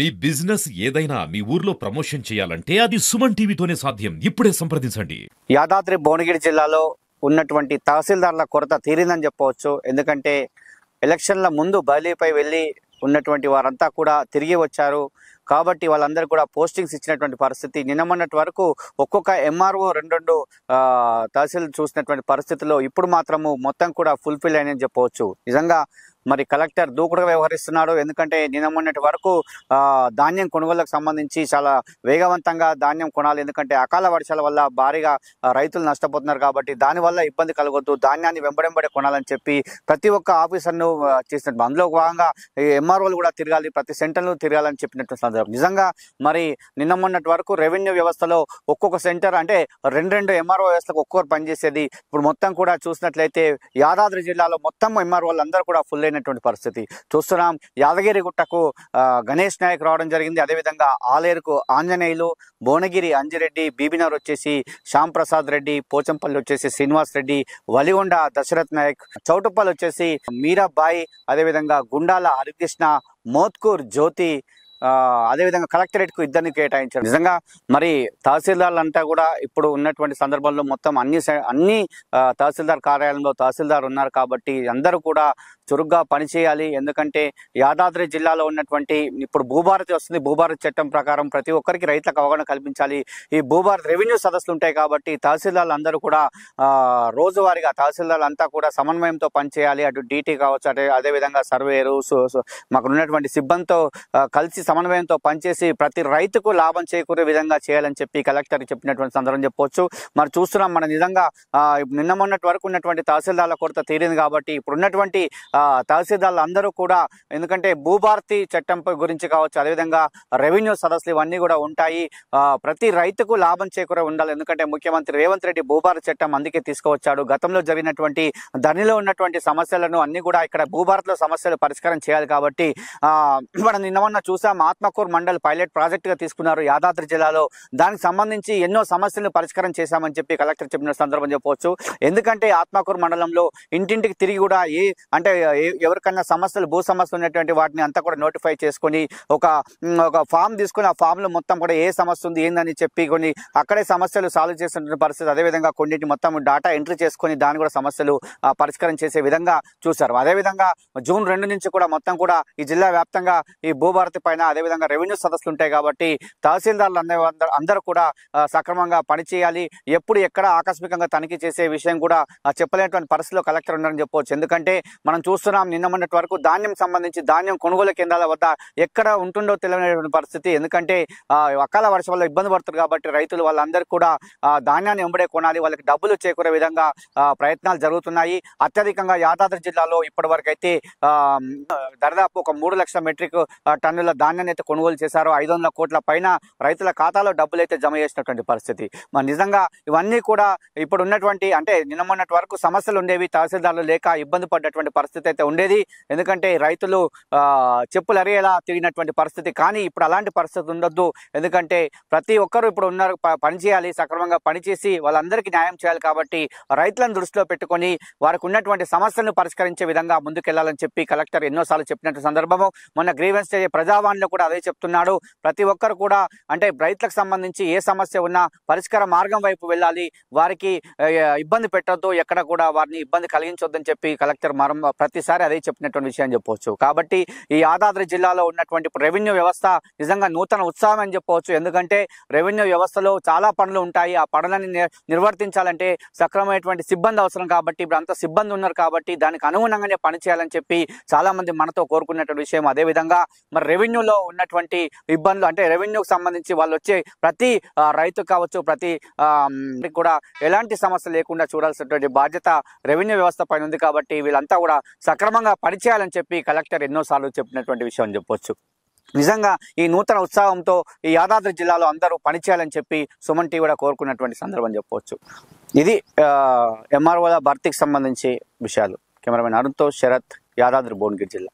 మీ business ఏదైనా మీ ఊర్లో promotion చేయాలంటే అది సుమన్ టీవీతోనే సాధ్యం. ఇప్పుడే సంప్రదించండి. యాదాద్రి భువనగిరి జిల్లాలో ఉన్నటువంటి తహసీల్దార్ల కొరత తీరిందని చెప్పవచ్చు. ఎందుకంటే ఎలక్షన్ల ముందు బదిలీపై వెళ్ళి ఉన్నటువంటి వారంతా కూడా తిరిగి వచ్చారు. కాబట్టి వాళ్ళందరూ కూడా పోస్టింగ్స్ ఇచ్చినటువంటి పరిస్థితి. నిన్న మొన్నటి వరకు ఒక్కొక్క ఎంఆర్ఓ రెండు తహసీల్ చూసినటువంటి పరిస్థితుల్లో ఇప్పుడు మాత్రము మొత్తం కూడా ఫుల్ఫిల్ అయినని చెప్పవచ్చు. నిజంగా మరి కలెక్టర్ దూకుడుగా వ్యవహరిస్తున్నాడు. ఎందుకంటే నిన్న మొన్నటి వరకు ధాన్యం కొనుగోలుకు సంబంధించి చాలా వేగవంతంగా ధాన్యం కొనాలి. ఎందుకంటే అకాల వర్షాల వల్ల భారీగా రైతులు నష్టపోతున్నారు. కాబట్టి దానివల్ల ఇబ్బంది కలగొద్దు, ధాన్యాన్ని వెంబడెంబడే కొనాలని చెప్పి ప్రతి ఒక్క ఆఫీసర్ను చేసినట్టు, అందులో భాగంగా ఎంఆర్ఓలు కూడా తిరగాలి, ప్రతి సెంటర్ను తిరగాలని చెప్పినట్టు సందర్భం. నిజంగా మరి నిన్న మొన్నటి వరకు రెవెన్యూ వ్యవస్థలో ఒక్కొక్క సెంటర్ అంటే రెండు ఎంఆర్ఓ వ్యవస్థకు ఒక్కొక్కరు పనిచేసేది. ఇప్పుడు మొత్తం కూడా చూసినట్లయితే యాదాద్రి జిల్లాలో మొత్తం ఎంఆర్ఓలు అందరూ కూడా ఫుల్ అయినటువంటి పరిస్థితి చూస్తున్నాం. యాదగిరిగుట్టకు గణేష్ నాయక్ రావడం జరిగింది. అదేవిధంగా ఆలేరుకు ఆంజనేయులు, భువనగిరి అంజిరెడ్డి, బీబీనగర్ వచ్చేసి శ్యామ్ ప్రసాద్ రెడ్డి, పోచంపల్లి వచ్చేసి శ్రీనివాస్ రెడ్డి, వలిగొండ దశరథ్ నాయక్, చౌటుప్పల్ వచ్చేసి మీరాబాయి, అదేవిధంగా గుండాల హరికృష్ణ, మోత్కూర్ జ్యోతి, అదేవిధంగా కలెక్టరేట్ కు ఇద్దరిని కేటాయించారు. నిజంగా మరి తహసీల్దార్లంతా కూడా ఇప్పుడు ఉన్నటువంటి సందర్భంలో మొత్తం అన్ని తహసీల్దార్ కార్యాలయంలో తహసీల్దార్ ఉన్నారు. కాబట్టి అందరూ కూడా చురుగ్గా పనిచేయాలి. ఎందుకంటే యాదాద్రి జిల్లాలో ఉన్నటువంటి ఇప్పుడు భూభారతి వస్తుంది. భూభారతి చట్టం ప్రకారం ప్రతి ఒక్కరికి రైతులకు అవగాహన కల్పించాలి. ఈ భూభారతి రెవెన్యూ సదస్సులు ఉంటాయి. కాబట్టి తహసీల్దార్లు అందరూ కూడా రోజువారీగా తహసీల్దార్లు అంతా కూడా సమన్వయంతో పనిచేయాలి. అటు డీటీ కావచ్చు, అదేవిధంగా సర్వేరు మాకు ఉన్నటువంటి సిబ్బందితో కలిసి సమన్వయంతో పనిచేసి ప్రతి రైతుకు లాభం చేకూరే విధంగా చేయాలని చెప్పి కలెక్టర్ చెప్పినటువంటి సందర్భం చెప్పవచ్చు. మరి చూస్తున్నాం మన నిజంగా నిన్న మొన్నటి వరకు ఉన్నటువంటి తహసీల్దార్ల కొరత తీరింది. కాబట్టి ఇప్పుడు ఉన్నటువంటి తహసీల్దార్లు అందరూ కూడా, ఎందుకంటే భూభారతి చట్టం గురించి కావచ్చు, అదేవిధంగా రెవెన్యూ సదస్సులు ఇవన్నీ కూడా ఉంటాయి. ప్రతి రైతుకు లాభం చేకూరే ఉండాలి. ఎందుకంటే ముఖ్యమంత్రి రేవంత్ రెడ్డి భూభారతి చట్టం అందుకే తీసుకువచ్చాడు. గతంలో జరిగినటువంటి ధరణిలో ఉన్నటువంటి సమస్యలను అన్ని కూడా ఇక్కడ భూభారతిలో సమస్యలు పరిష్కారం చేయాలి. కాబట్టి మనం నిన్న మొన్న చూసాం, ఆత్మకూరు మండల్ పైలట్ ప్రాజెక్ట్ గా తీసుకున్నారు యాదాద్రి జిల్లాలో. దానికి సంబంధించి ఎన్నో సమస్యలను పరిష్కారం చేశామని చెప్పి కలెక్టర్ చెప్పిన సందర్భం చెప్పవచ్చు. ఎందుకంటే ఆత్మకూరు మండలంలో ఇంటింటికి తిరిగి కూడా అంటే ఎవరికన్నా సమస్యలు, భూ సమస్యలు ఉన్నటువంటి వాటిని అంతా కూడా నోటిఫై చేసుకొని ఒక ఫామ్ తీసుకొని ఆ ఫామ్ లో మొత్తం కూడా ఏ సమస్య ఉంది ఏందని చెప్పి కొన్ని అక్కడే సమస్యలు సాల్వ్ చేసినటువంటి పరిస్థితి. అదేవిధంగా కొన్నింటి మొత్తం డాటా ఎంట్రీ చేసుకొని దాన్ని కూడా సమస్యలు పరిష్కారం చేసే విధంగా చూశారు. అదేవిధంగా జూన్ 2 నుంచి కూడా మొత్తం కూడా ఈ జిల్లా వ్యాప్తంగా ఈ భూభారతి పైన అదేవిధంగా రెవెన్యూ సదస్సులు ఉంటాయి. కాబట్టి తహసీల్దార్లు అందరూ కూడా సక్రమంగా పనిచేయాలి. ఎప్పుడు ఎక్కడ ఆకస్మికంగా తనిఖీ చేసే విషయం కూడా చెప్పలేనటువంటి పరిస్థితిలో కలెక్టర్ ఉన్నారని చెప్పవచ్చు. ఎందుకంటే మనం చూస్తున్నాం, నిన్న మొన్నటి వరకు ధాన్యం సంబంధించి ధాన్యం కొనుగోలు కేంద్రాల వద్ద ఎక్కడ ఉంటుండో తెలియనటువంటి పరిస్థితి. ఎందుకంటే అకాల వర్షం వల్ల ఇబ్బంది పడుతుంది. కాబట్టి రైతులు వాళ్ళందరికీ కూడా ధాన్యాన్ని వెంబడే కొనాలి, వాళ్ళకి డబ్బులు చేకూరే విధంగా ప్రయత్నాలు జరుగుతున్నాయి. అత్యధికంగా యాదాద్రి జిల్లాలో ఇప్పటి వరకు అయితే దాదాపు ఒక 3 లక్షల మెట్రిక్ టన్నుల ధాన్యాన్ని అయితే కొనుగోలు చేశారు. 500 కోట్ల పైన రైతుల ఖాతాలో డబ్బులు అయితే జమ చేసినటువంటి పరిస్థితి. మరి నిజంగా ఇవన్నీ కూడా ఇప్పుడు ఉన్నటువంటి, అంటే నిన్న మొన్నటి వరకు సమస్యలు ఉండేవి, తహసీల్దార్లు లేక ఇబ్బంది పడ్డటువంటి పరిస్థితి అయితే ఉండేది. ఎందుకంటే రైతులు చెప్పులు అరిగేలా తిరిగినటువంటి పరిస్థితి. కానీ ఇప్పుడు అలాంటి పరిస్థితి ఉండొద్దు. ఎందుకంటే ప్రతి ఒక్కరు ఇప్పుడు ఉన్నారు, పనిచేయాలి, సక్రమంగా పనిచేసి వాళ్ళందరికీ న్యాయం చేయాలి. కాబట్టి రైతులను దృష్టిలో పెట్టుకొని వారికి ఉన్నటువంటి సమస్యలను పరిష్కరించే విధంగా ముందుకెళ్లాలని చెప్పి కలెక్టర్ ఎన్నోసార్లు చెప్పినట్టు సందర్భము. మొన్న గ్రీవెన్స్ ప్రజావాణిలో కూడా అదే చెప్తున్నాడు. ప్రతి ఒక్కరు కూడా అంటే రైతులకు సంబంధించి ఏ సమస్య ఉన్నా పరిష్కార మార్గం వైపు వెళ్ళాలి, వారికి ఇబ్బంది పెట్టొద్దు, ఎక్కడ కూడా వారిని ఇబ్బంది కలిగించొద్దని చెప్పి కలెక్టర్ ప్రతిసారి అదే చెప్పినటువంటి విషయం చెప్పవచ్చు. కాబట్టి ఈ యాదాద్రి జిల్లాలో ఉన్నటువంటి రెవెన్యూ వ్యవస్థ నిజంగా నూతన ఉత్సాహం అని చెప్పవచ్చు. ఎందుకంటే రెవెన్యూ వ్యవస్థలో చాలా పనులు ఉంటాయి. ఆ పనులని నిర్వర్తించాలంటే సక్రమమైనటువంటి సిబ్బంది అవసరం. కాబట్టి ఇప్పుడు అంత సిబ్బంది ఉన్నారు. కాబట్టి దానికి అనుగుణంగానే పనిచేయాలని చెప్పి చాలా మంది మనతో కోరుకున్నటువంటి విషయం. అదేవిధంగా మరి రెవెన్యూలో ఉన్నటువంటి ఇబ్బందులు, అంటే రెవెన్యూకి సంబంధించి వాళ్ళు వచ్చే ప్రతి రైతు కావచ్చు, ప్రతి కూడా ఎలాంటి సమస్య లేకుండా చూడాల్సినటువంటి బాధ్యత రెవెన్యూ వ్యవస్థ పైన ఉంది. కాబట్టి వీళ్ళంతా కూడా సక్రమంగా పనిచేయాలని చెప్పి కలెక్టర్ ఎన్నోసార్లు చెప్పినటువంటి విషయం అని చెప్పొచ్చు. నిజంగా ఈ నూతన ఉత్సాహంతో ఈ యాదాద్రి జిల్లాలో అందరూ పనిచేయాలని చెప్పి సుమన్ టీవీ కూడా కోరుకున్నటువంటి సందర్భం చెప్పవచ్చు. ఇది ఎంఆర్ఓల భర్తీకి సంబంధించి విషయాలు. కెమెరామెన్ అరుణ్తో శరత్, యాదాద్రి భువనగిరి జిల్లా.